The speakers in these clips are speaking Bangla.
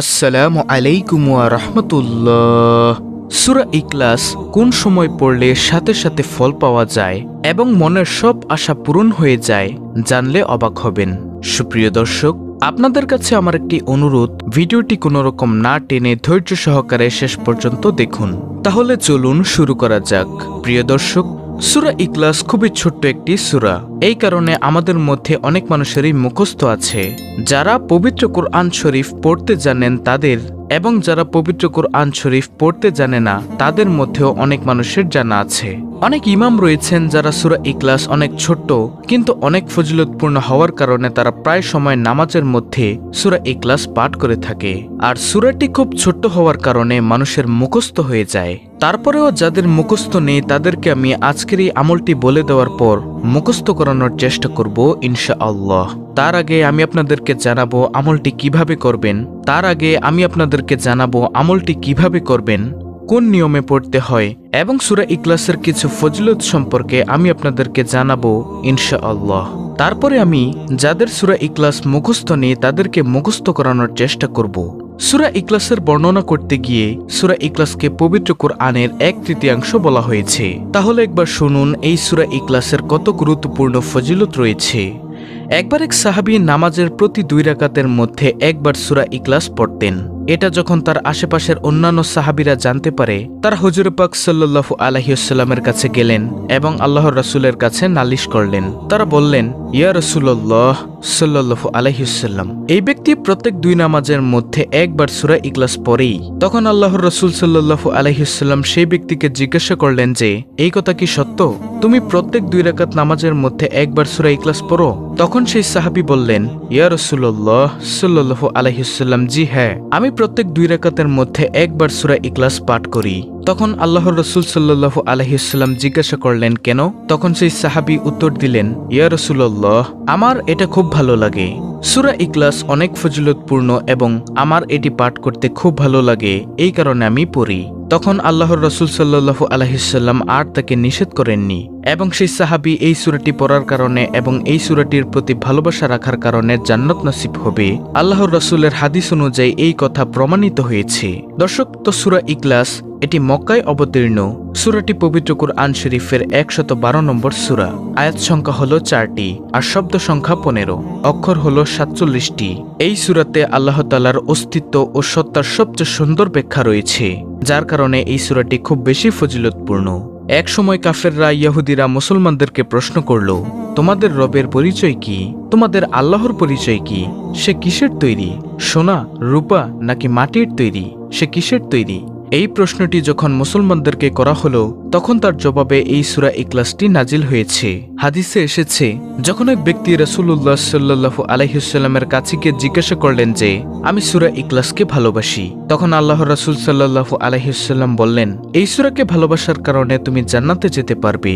আসসালামু আলাইকুম ওয়া রাহমাতুল্লাহ। সূরা ইখলাস কোন সময় পড়লে সাথে সাথে ফল পাওয়া যায় এবং মনের সব আশা পূরণ হয়ে যায় জানলে অবাক হবেন। সুপ্রিয় দর্শক, আপনাদের কাছে আমার একটি অনুরোধ, ভিডিওটি কোনো রকম না টেনে ধৈর্য সহকারে শেষ পর্যন্ত দেখুন। তাহলে চলুন শুরু করা যাক। প্রিয় দর্শক, সূরা ইখলাস খুবই ছোট্ট একটি সূরা। এই কারণে আমাদের মধ্যে অনেক মানুষেরই মুখস্থ আছে। যারা পবিত্র কোরআন শরীফ পড়তে জানেন তাদের, এবং যারা পবিত্র কোরআন শরীফ পড়তে জানে না তাদের মধ্যেও অনেক মানুষের জানা আছে। অনেক ইমাম রয়েছেন যারা সূরা ইখলাস অনেক ছোট্ট কিন্তু অনেক ফজিলতপূর্ণ হওয়ার কারণে তারা প্রায় সময় নামাজের মধ্যে সূরা ইখলাস পাঠ করে থাকে। আর সূরাটি খুব ছোট্ট হওয়ার কারণে মানুষের মুখস্থ হয়ে যায়। তারপরেও যাদের মুখস্থ নেই তাদেরকে আমি আজকের এই আমলটি বলে দেওয়ার পর মুখস্থ করানোর চেষ্টা করব ইনশাআল্লাহ। তার আগে আমি আপনাদেরকে জানাবো আমলটি কিভাবে করবেন, কোন নিয়মে পড়তে হয় এবং সূরা ইখলাসের কিছু ফজিলত সম্পর্কে আমি আপনাদেরকে জানাবো ইনশাআল্লাহ। তারপরে আমি যাদের সূরা ইখলাস মুখস্থ নেই তাদেরকে মুখস্থ করানোর চেষ্টা করব। সূরা ইখলাসের বর্ণনা করতে গিয়ে সূরা ইখলাসকে পবিত্র কোরআনের 1/3 বলা হয়েছে। তাহলে একবার শুনুন এই সূরা ইখলাসের কত গুরুত্বপূর্ণ ফজিলত রয়েছে। একবার এক সাহাবী নামাজের প্রতি 2 রাকাতের মধ্যে একবার সূরা ইখলাস পড়তেন। এটা যখন তার আশেপাশের অন্যান্য সাহাবীরা জানতে পারে, তারা হুজুর পাক সাল্লাল্লাহু আলাইহি ওয়াসাল্লামের কাছে গেলেন এবং আল্লাহর রাসূলের কাছে নালিশ করলেন। তারা বললেন, ইয়া রাসূলুল্লাহ সাল্লাল্লাহু আলাইহি ওয়াসাল্লাম, এই ব্যক্তি প্রত্যেক 2 নামাজের মধ্যে একবার সূরা ইখলাস পড়েই। তখন আল্লাহর রাসূল সাল্লাল্লাহু আলাইহি ওয়াসাল্লাম সেই ব্যক্তিকে জিজ্ঞাসা করলেন যে, এই কথা কি সত্য? তুমি প্রত্যেক 2 রাকাত নামাজের মধ্যে একবার সূরা ইখলাস পড়ো? তখন সেই সাহাবী বললেন, ইয়া রাসূলুল্লাহ সাল্লাল্লাহু আলাইহি ওয়াসাল্লাম, জি হ্যাঁ, আমি প্রত্যেক 2 রাকাতের মধ্যে একবার সূরা ইখলাস পাঠ করি। তখন আল্লাহর রাসূল সাল্লাল্লাহু আলাইহি ওয়াসাল্লাম জিজ্ঞাসা করলেন, কেন? তখন সেই সাহাবী উত্তর দিলেন, ইয়া রাসূলুল্লাহ, আমার এটা খুব ভালো লাগে। সূরা ইখলাস অনেক ফজিলতপূর্ণ এবং আমার এটি পাঠ করতে খুব ভালো লাগে, এই কারণে আমি পড়ি। তখন আল্লাহর রাসূল সাল্লাল্লাহু আলাইহি ওয়াসাল্লাম আর তাকে নিষেধ করেননি এবং সেই সাহাবী এই সূরাটি পড়ার কারণে এবং এই সূরাটির প্রতি ভালোবাসা রাখার কারণে জান্নাত নসিব হবে। আল্লাহর রাসূলের হাদিস অনুযায়ী এই কথা প্রমাণিত হয়েছে। দর্শক, তো সূরা ইখলাস এটি মক্কায় অবতীর্ণ। সূরাটি পবিত্র কুরআন শরীফের 112 নম্বর সূরা। আয়াত সংখ্যা হলো 4টি আর শব্দ সংখ্যা 15, অক্ষর হলো 47টি। এই সূরাতে আল্লাহ তাআলার অস্তিত্ব ও সত্তার সবচেয়ে সুন্দর ব্যাখ্যা রয়েছে, যার কারণে এই সূরাটি খুব বেশি ফজিলতপূর্ণ। এক সময় কাফেররা ইহুদিরা মুসলমানদেরকে প্রশ্ন করল, তোমাদের রবের পরিচয় কি? তোমাদের আল্লাহর পরিচয় কি? সে কিসের তৈরি? সোনা, রূপা নাকি মাটির তৈরি? সে কিসের তৈরি? এই প্রশ্নটি যখন মুসলমানদেরকে করা হলো তখন তার জবাবে এই সূরা ইখলাসটি নাজিল হয়েছে। হাদিসে এসেছে, যখন এক ব্যক্তি রাসূলুল্লাহ সাল্লাল্লাহু আলাইহি ওয়াসাল্লামের কাছে গিয়ে জিজ্ঞাসা করলেন যে, আমি সূরা ইখলাসকে ভালোবাসি, তখন আল্লাহর রাসূল সাল্লাল্লাহু আলাইহি ওয়াসাল্লাম বললেন, এই সূরাকে ভালোবাসার কারণে তুমি জান্নাতে যেতে পারবে।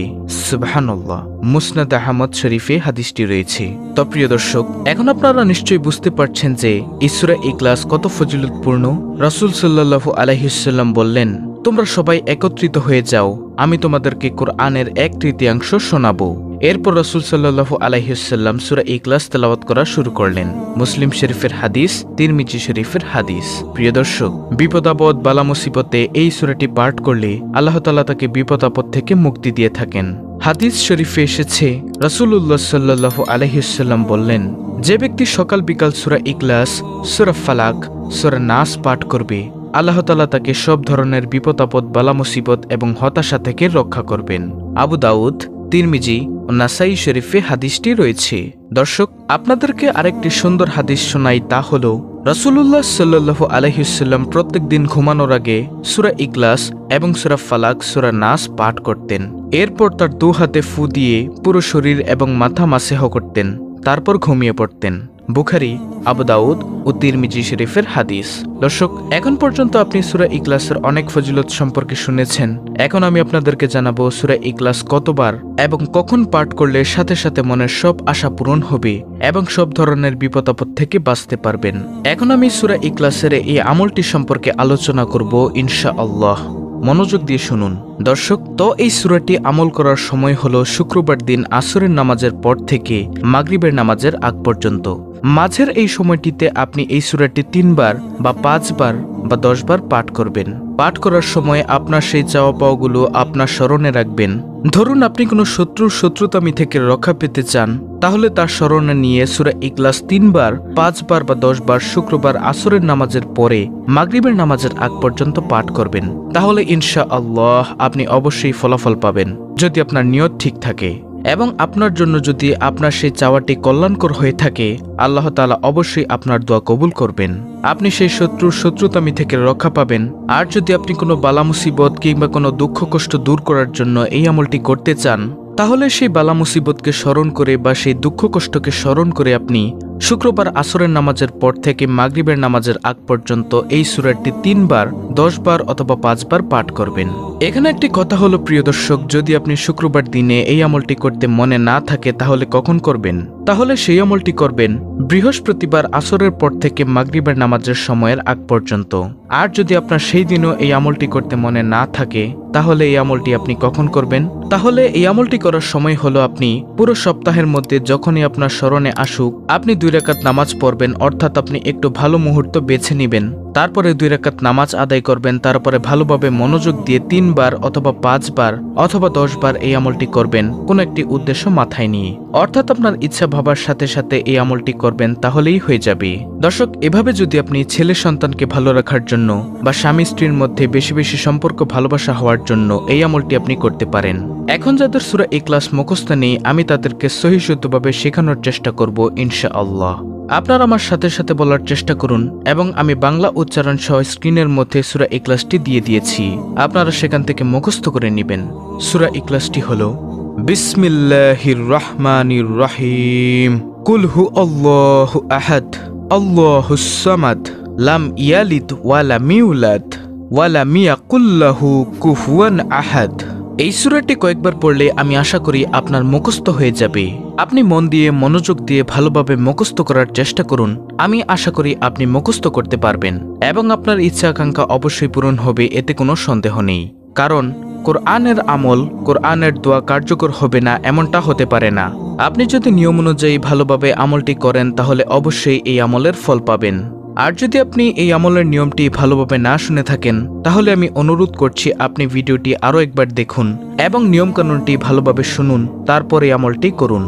সুবহানাল্লাহ। মুসনাদ আহমদ শরীফে হাদিসটি রয়েছে। তো প্রিয় দর্শক, এখন আপনারা নিশ্চয়ই বুঝতে পারছেন যে এই সূরা ইখলাস কত ফজিলতপূর্ণ। রাসূল সাল্লাল্লাহু আলাইহি ওয়াসাল্লাম বললেন, তোমরা সবাই একত্রিত হয়ে যাও, আমি তোমাদেরকে কোরআনের 1/3 শোনাবো। এরপর রাসূল সাল্লাল্লাহু আলাইহি ওয়াসাল্লাম সূরা ইখলাস তেলাওয়াত করা শুরু করলেন। মুসলিম শরীফের হাদিস, তিরমিজি শরীফের হাদিস। প্রিয় দর্শক, বিপদ আপদ বালা মুসিবতে এই সূরাটি পাঠ করলে আল্লাহ তাআলা তাকে বিপদ আপদ থেকে মুক্তি দিয়ে থাকেন। হাদিস শরীফে এসেছে, রাসূলুল্লাহ সাল্লাল্লাহু আলাইহি ওয়াসাল্লাম বললেন, যে ব্যক্তি সকাল বিকাল সূরা ইখলাস, সূরা ফালাক, সূরা নাস পাঠ করবে, আল্লাহ তাআলা তাকে সব ধরনের বিপদ আপদ বালা মুসিবত এবং হতাশা থেকে রক্ষা করবেন। আবু দাউদ, তিরমিজি ও নাসাই শরীফে হাদিসটি রয়েছে। দর্শক, আপনাদেরকে আরেকটি সুন্দর হাদিস শোনাই, তা হলো রাসূলুল্লাহ সাল্লাল্লাহু আলাইহি ওয়াসাল্লাম প্রত্যেক দিন ঘুমানোর আগে সূরা ইখলাস এবং সূরা ফালাক, সূরা নাস পাঠ করতেন। এরপর তার 2 হাতে ফু দিয়ে পুরো শরীর এবং মাথা মাসেহ করতেন, তারপর ঘুমিয়ে পড়তেন। বুখারী, আবু দাউদ ও তিরমিজি শরীফের হাদিস। দর্শক, এখন পর্যন্ত আপনি সূরা ইখলাসের অনেক ফজিলত সম্পর্কে শুনেছেন। এখন আমি আপনাদেরকে জানাবো সূরা ইখলাস কতবার এবং কখন পাঠ করলে সাথে সাথে মনের সব আশা পূরণ হবে এবং সব ধরনের বিপদ আপদ থেকে বাঁচতে পারবেন। এখন আমি সূরা ইখলাসের এই আমলটি সম্পর্কে আলোচনা করব ইনশাআল্লাহ। মনোযোগ দিয়ে শুনুন। দর্শক, তো এই সূরাটি আমল করার সময় হলো শুক্রবার দিন আসরের নামাজের পর থেকে মাগরিবের নামাজের আগ পর্যন্ত। মাঝের এই সময়টিতে আপনি এই সূরাটি 3 বার বা 5 বার বা 10 বার পাঠ করবেন। পাঠ করার সময় আপনার সেই চাওয়া পাওয়াগুলো আপনার স্মরণে রাখবেন। ধরুন আপনি কোনো শত্রুর শত্রুতামি থেকে রক্ষা পেতে চান, তাহলে তার স্মরণে নিয়ে সূরা ইখলাস 3 বার, 5 বার বা 10 বার শুক্রবার আসরের নামাজের পরে মাগরিবের নামাজের আগ পর্যন্ত পাঠ করবেন। তাহলে ইনশাআল্লাহ আপনি অবশ্যই ফলাফল পাবেন, যদি আপনার নিয়ত ঠিক থাকে এবং আপনার জন্য যদি আপনার সেই চাওয়াটি কল্যাণকর হয়ে থাকে, আল্লাহ তাআলা অবশ্যই আপনার দোয়া কবুল করবেন। আপনি সেই শত্রুর শত্রুতামি থেকে রক্ষা পাবেন। আর যদি আপনি কোনো বালা মুসিবত কিংবা কোনো দুঃখ কষ্ট দূর করার জন্য এই আমলটি করতে চান, তাহলে সেই বালা মুসিবতকে স্মরণ করে বা সেই দুঃখ কষ্টকে স্মরণ করে আপনি শুক্রবার আসরের নামাজের পর থেকে মাগরিবের নামাজের আগ পর্যন্ত এই সূরাটি 3 বার, 10 বার অথবা 5 বার পাঠ করবেন। এখানে একটি কথা হলো প্রিয় দর্শক, যদি আপনি শুক্রবার দিনে এই আমলটি করতে মনে না থাকে তাহলে কখন করবেন? তাহলে সেই আমলটি করবেন বৃহস্পতিবার আসরের পর থেকে মাগরিবের নামাজের সময়ের আগ পর্যন্ত। আর যদি আপনার সেই দিনও এই আমলটি করতে মনে না থাকে, তাহলে এই আমলটি আপনি কখন করবেন? তাহলে এই আমলটি করার সময় হলো আপনি পুরো সপ্তাহের মধ্যে যখনই আপনার স্মরণে আসুক আপনি 2 রাকাত নামাজ পড়বেন, অর্থাৎ আপনি একটু ভালো মুহূর্ত বেছে নেবেন, তারপরে 2 রাকাত নামাজ আদায় করবেন, তারপরে ভালোভাবে মনোযোগ দিয়ে 3 বার অথবা 5 বার অথবা 10 বার এই আমলটি করবেন, কোনো একটি উদ্দেশ্য মাথায় নিয়ে, অর্থাৎ আপনার ইচ্ছা ভাবার সাথে সাথে এই আমলটি করবেন, তাহলেই হয়ে যাবে। দর্শক, এভাবে যদি আপনি ছেলে সন্তানকে ভালো রাখার জন্য বা স্বামী স্ত্রীর মধ্যে বেশি বেশি সম্পর্ক ভালোবাসা হওয়ার জন্য এই আমলটি আপনি করতে পারেন। এখন যাদের সূরা ইখলাস মুখস্থ নেই, আমি তাদেরকে সহিষ্ণুভাবে শেখানোর চেষ্টা করব ইনশাআল্লাহ। আপনারা আমার সাথে সাথে বলার চেষ্টা করুন এবং আমি বাংলা উচ্চারণ সহ স্ক্রিনের মধ্যে সূরা ইখলাসটি দিয়ে দিয়েছি, আপনারা সেখান থেকে মুখস্থ করে নেবেন। সূরা ইখলাসটি হলো বিসমিল্লাহির রহমানির রহিম, কুল হু আল্লাহু আহাদ, আল্লাহুস সামাদ, লাম ইয়ালিদ ওয়া লাম ইউলাদ ওয়া লাম ইয়াকুল লাহু কুফুয়ান আহাদ। এই সূরাটি কয়েকবার পড়লে আমি আশা করি আপনার মুখস্থ হয়ে যাবে। আপনি মন দিয়ে মনোযোগ দিয়ে ভালোভাবে মুখস্থ করার চেষ্টা করুন, আমি আশা করি আপনি মুখস্থ করতে পারবেন এবং আপনার ইচ্ছা আকাঙ্ক্ষা অবশ্যই পূরণ হবে, এতে কোনো সন্দেহ নেই। কারণ কোরআনের আমল, কোরআনের দোয়া কার্যকর হবে না এমনটা হতে পারে না। আপনি যদি নিয়ম অনুযায়ী ভালোভাবে আমলটি করেন তাহলে অবশ্যই এই আমলের ফল পাবেন। আর যদি আপনি এই আমলের নিয়মটি ভালোভাবে না শুনে থাকেন, তাহলে আমি অনুরোধ করছি আপনি ভিডিওটি আরও একবার দেখুন এবং নিয়মকানুনটি ভালোভাবে শুনুন, তারপরে আমলটি করুন।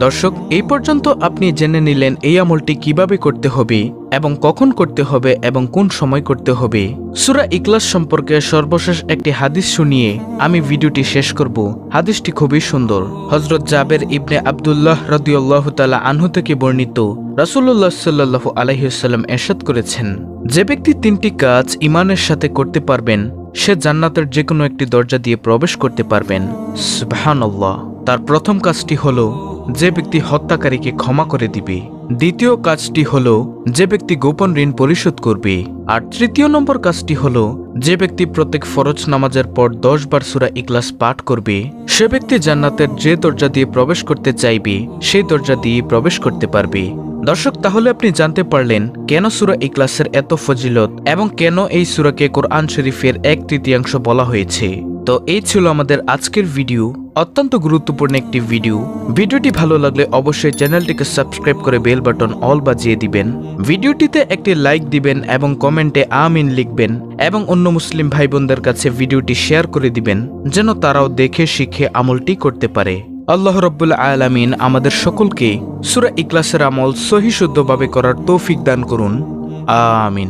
দর্শক, এই পর্যন্ত আপনি জেনে নিলেন এই আমলটি কিভাবে করতে হবে এবং কখন করতে হবে এবং কোন সময় করতে হবে। সূরা ইখলাস সম্পর্কে সর্বশেষ একটি হাদিস শুনিয়ে আমি ভিডিওটি শেষ করব। হাদিসটি খুবই সুন্দর। হযরত জাবের ইবনে আব্দুল্লাহ রাদিয়াল্লাহু তাআলা আনহু থেকে বর্ণিত, রাসূলুল্লাহ সাল্লাল্লাহু আলাইহি ওয়াসাল্লাম ইরশাদ করেছেন, যে ব্যক্তি 3টি কাজ ঈমানের সাথে করতে পারবেন সে জান্নাতের যে কোনো একটি দরজা দিয়ে প্রবেশ করতে পারবেন। সুবহানাল্লাহ। তার প্রথম কাজটি হলো যে ব্যক্তি হত্যাকারীকে ক্ষমা করে দিবে। দ্বিতীয় কাজটি হলো যে ব্যক্তি গোপন ঋণ পরিশোধ করবে। আর 3য় নম্বর কাজটি হলো যে ব্যক্তি প্রত্যেক ফরজ নামাজের পর 10 বার সূরা ইখলাস পাঠ করবে, সে ব্যক্তি জান্নাতের যে দরজা দিয়ে প্রবেশ করতে চাইবে সেই দরজা দিয়ে প্রবেশ করতে পারবে। দর্শক, তাহলে আপনি জানতে পারলেন কেন সূরা ইখলাসের এত ফজিলত এবং কেন এই সূরাকে কোরআন শরীফের 1/3 বলা হয়েছে। তো এই ছিল আমাদের আজকের ভিডিও, অত্যন্ত গুরুত্বপূর্ণ একটি ভিডিও। ভিডিওটি ভালো লাগলে অবশ্যই চ্যানেলটিকে সাবস্ক্রাইব করে বেল বাটন অল বাজিয়ে দিবেন। ভিডিওটিতে একটি লাইক দিবেন এবং কমেন্টে আমিন লিখবেন এবং অন্য মুসলিম ভাই বোনদের কাছে ভিডিওটি শেয়ার করে দিবেন যেন তারাও দেখে শিখে আমলটি করতে পারে। আল্লাহ রাব্বুল আলামিন আমাদের সকলকে সূরা ইখলাসের আমল সহিশুদ্ধভাবে করার তৌফিক দান করুন। আমিন।